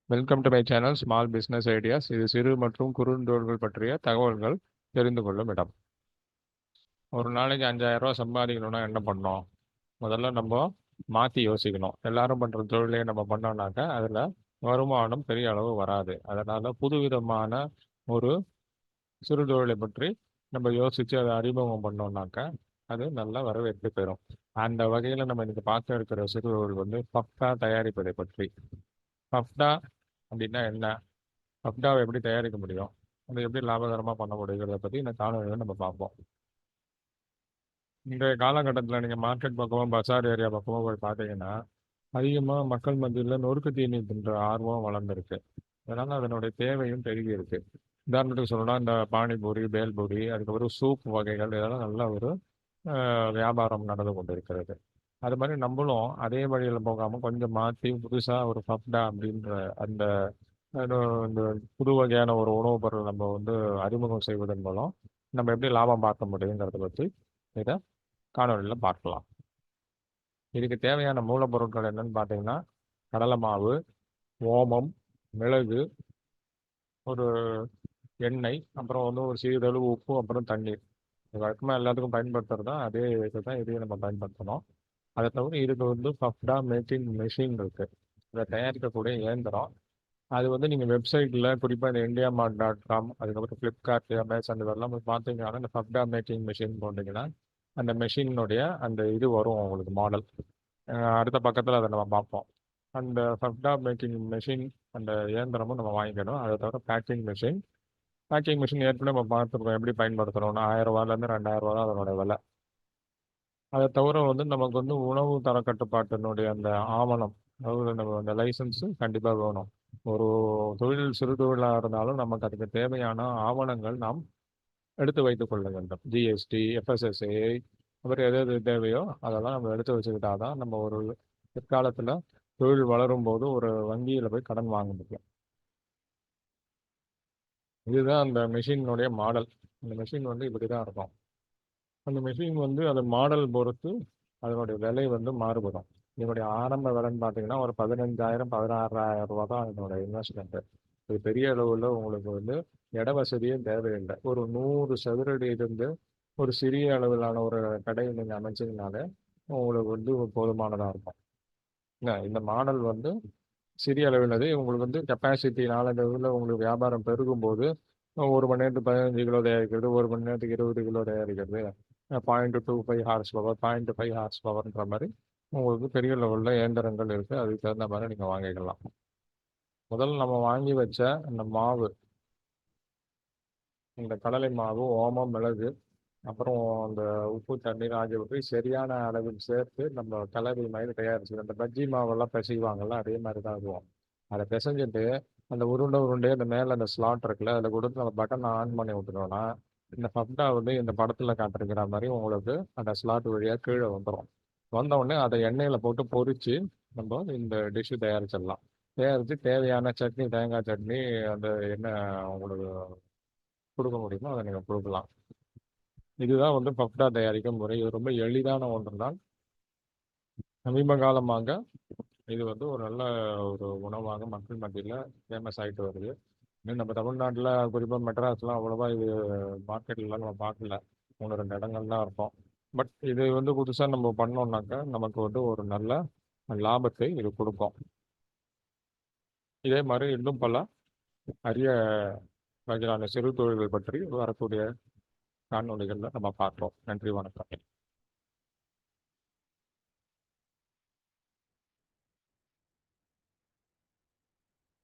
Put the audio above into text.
Welcome to my channel small business ideas. இது சிறு மற்றும் குறுந்தொழில்கள் பற்றிய தகவல்கள் தெரிந்து கொள்ளும் இடம். ஒரு நாளைக்கு 5,000 ரூபா சம்பாதிக்கணும்னா என்ன பண்ணோம்? முதல்ல நம்ம மாற்றி யோசிக்கணும். எல்லாரும் பண்ணுற தொழிலே நம்ம பண்ணோம்னாக்கா அதில் வருமானம் பெரிய அளவு வராது. அதனால் புதுவிதமான ஒரு சிறு தொழிலை பற்றி நம்ம யோசித்து அதை அறிமுகம் பண்ணோம்னாக்கா அது நல்ல வரவேற்பு பெறும். அந்த வகையில் நம்ம இன்னைக்கு பார்க்க இருக்கிற சிறு தொழில் வந்து பப்டா தயாரிப்பதை பற்றி. பப்டா அப்படின்னா என்ன? பப்டாவை எப்படி தயாரிக்க முடியும், அதை எப்படி லாபகரமாக பண்ண முடியுங்கிறத பற்றி இந்த காணொலியில் நம்ம பார்ப்போம். இன்றைய காலகட்டத்தில் நீங்கள் மார்க்கெட் பக்கமோ பஸார் ஏரியா பக்கமோ போய் பார்த்தீங்கன்னா அதிகமாக மக்கள் மத்தியில் நொறுக்கு தீனி தின்ற ஆர்வம் வளர்ந்துருக்கு. அதனால் அதனுடைய தேவையும் பெருகி இருக்கு. உதாரணத்துக்கு சொல்லணும்னா இந்த பானிபூரி, பேல்பூரி, அதுக்கப்புறம் சூப் வகைகள் இதெல்லாம் நல்ல ஒரு வியாபாரம் நடந்து கொண்டு இருக்கிறது. அது மாதிரி நம்மளும் அதே வழியில் போகாமல் கொஞ்சம் மாற்றி புதுசாக ஒரு பப்டா அப்படின்ற அந்த இந்த புது வகையான ஒரு உணவுப் பொருள் நம்ம வந்து அறிமுகம் செய்வதன் மூலம் நம்ம எப்படி லாபம் பார்க்க முடியுங்கிறத பற்றி இதை காணொலியில் பார்க்கலாம். இதுக்கு தேவையான மூலப்பொருட்கள் என்னன்னு பார்த்தீங்கன்னா கடலை மாவு, ஓமம், மிளகு, ஒரு எண்ணெய், அப்புறம் வந்து ஒரு சிறிதளவு உப்பு, அப்புறம் தண்ணீர். வழக்கமாக எல்லாத்துக்கும் பயன்படுத்துறது தான் அதே இதை தான் இதையும் நம்ம பயன்படுத்தணும். அதை தவிர இதுக்கு வந்து பப்டா மேக்கிங் மெஷின் இருக்குது. இதை தயாரிக்கக்கூடிய இயந்திரம். அது வந்து நீங்கள் வெப்சைட்டில் குறிப்பாக இந்த indiamart.com, அதுக்கப்புறம் ஃப்ளிப்கார்ட், அமேசான் இதெல்லாம் போய் பார்த்தீங்கன்னா இந்த பப்டா மேக்கிங் மெஷின் போட்டிங்கன்னா அந்த மெஷினுடைய அந்த இது வரும் உங்களுக்கு மாடல். அடுத்த பக்கத்தில் அதை நம்ம பார்ப்போம். அந்த பப்டா மேக்கிங் மெஷின் அந்த இயந்திரமும் நம்ம வாங்கிக்கணும். அதை தவிர பேக்கிங் மிஷின் ஏற்கனவே நம்ம பார்த்துருக்கோம் எப்படி பயன்படுத்தணும்னா 1000 ரூபாயிலேருந்து 2000 ரூபா தான் அதனோட விலை. அதை தவிர வந்து நமக்கு வந்து உணவு தர கட்டுப்பாட்டினுடைய அந்த ஆவணம், அதாவது நம்ம அந்த லைசன்ஸு கண்டிப்பாக வேணும். ஒரு தொழில் சிறு தொழிலாக இருந்தாலும் நமக்கு அதுக்கு தேவையான ஆவணங்கள் நாம் எடுத்து வைத்துக் கொள்ள வேண்டும். ஜிஎஸ்டி, எஃப்எஸ்எஸ்ஐ, அப்புறம் எது எது தேவையோ அதெல்லாம் நம்ம எடுத்து வச்சுக்கிட்டா தான் நம்ம ஒரு பிற்காலத்தில் தொழில் வளரும் போது ஒரு வங்கியில் போய் கடன் வாங்க முடியும். இதுதான் அந்த மெஷினுடைய மாடல். அந்த மெஷின் வந்து இப்படி தான் இருக்கும். அந்த மெஷின் வந்து அது மாடல் பொறுத்து அதனுடைய விலை வந்து மாறுபடும். இதனுடைய ஆரம்ப விலைன்னு பார்த்தீங்கன்னா ஒரு 15,000 16,000 ரூபா தான் இதனோட இன்வெஸ்ட்மெண்ட்டு. இது பெரிய அளவில் உங்களுக்கு வந்து இட வசதியும் தேவையில்லை. ஒரு 100 சதுரடி இருந்து ஒரு சிறிய அளவிலான ஒரு கடையை நீங்கள் அமைச்சிங்கனாலே உங்களுக்கு வந்து போதுமானதாக இருக்கும். இந்த மாடல் வந்து சிறிய அளவிலது உங்களுக்கு வந்து கெப்பாசிட்டி நாளடைவில் உங்களுக்கு வியாபாரம் பெருகும்போது ஒரு மணி நேரத்துக்கு 15 கிலோ தயாரிக்கிறது, ஒரு மணி நேரத்துக்கு 20 கிலோ தயாரிக்கிறது, 0.25 ஹார்ஸ் பவர், 0.5 ஹார்ஸ் பவர்ன்ற மாதிரி உங்களுக்கு பெரிய லெவலில் இயந்திரங்கள் இருக்குது. அதுக்கு தகுந்த மாதிரி நீங்கள் வாங்கிக்கலாம். முதல்ல நம்ம வாங்கி வச்ச அந்த மாவு, இந்த கடலை மாவு, ஓமம், மிளகு, அப்புறம் அந்த உப்பு, தண்ணீர் ஆகியவற்றை சரியான அளவில் சேர்த்து நம்ம கலவை மாதிரி தயாரிச்சு அந்த பஜ்ஜி மாவெல்லாம் பிசைவாங்கல்ல அதே மாதிரி தான் அதுவும். அதை பிசைஞ்சிட்டு அந்த உருண்டையே அந்த மேலே அந்த ஸ்லாட் இருக்குல்ல அதில் கொடுத்து நம்ம பட்டன் ஆன் பண்ணி விட்டுட்டோம்னா இந்த பப்டா வந்து இந்த படத்தில் காட்டிருக்கிற மாதிரி உங்களுக்கு அந்த ஸ்லாட் வழியாக கீழே வந்துடும். வந்த உடனே அதை எண்ணெயில் போட்டு பொரித்து நம்ம இந்த டிஷ்ஷு தயாரிச்சிடலாம். தயாரித்து தேவையான சட்னி, தேங்காய் சட்னி, அந்த எண்ணெய் உங்களுக்கு கொடுக்க முடியுமோ அதை நீங்கள் கொடுக்கலாம். இதுதான் வந்து பப்டா தயாரிக்கும் முறை. இது ரொம்ப எளிதான ஒன்று தான். சமீப காலமாக இது வந்து ஒரு நல்ல ஒரு உணவாக மக்கள் மத்தியில் ஃபேமஸ் ஆகிட்டு வருது. இன்னும் நம்ம தமிழ்நாட்டில் குறிப்பாக மெட்ராஸ்லாம் அவ்வளோவா இது மார்க்கெட்லாம் நம்ம பார்க்கல. 1-2 இடங்கள் தான் இருக்கும். பட் இது வந்து புதுசாக நம்ம பண்ணோம்னாக்கா நமக்கு வந்து ஒரு நல்ல லாபத்தை இது கொடுக்கும். இதே மாதிரி இன்னும் பல அரிய வகையான சிறு தொழில்கள் பற்றி வரக்கூடிய காணொலிகளில் நம்ம பார்ப்போம். நன்றி, வணக்கம்.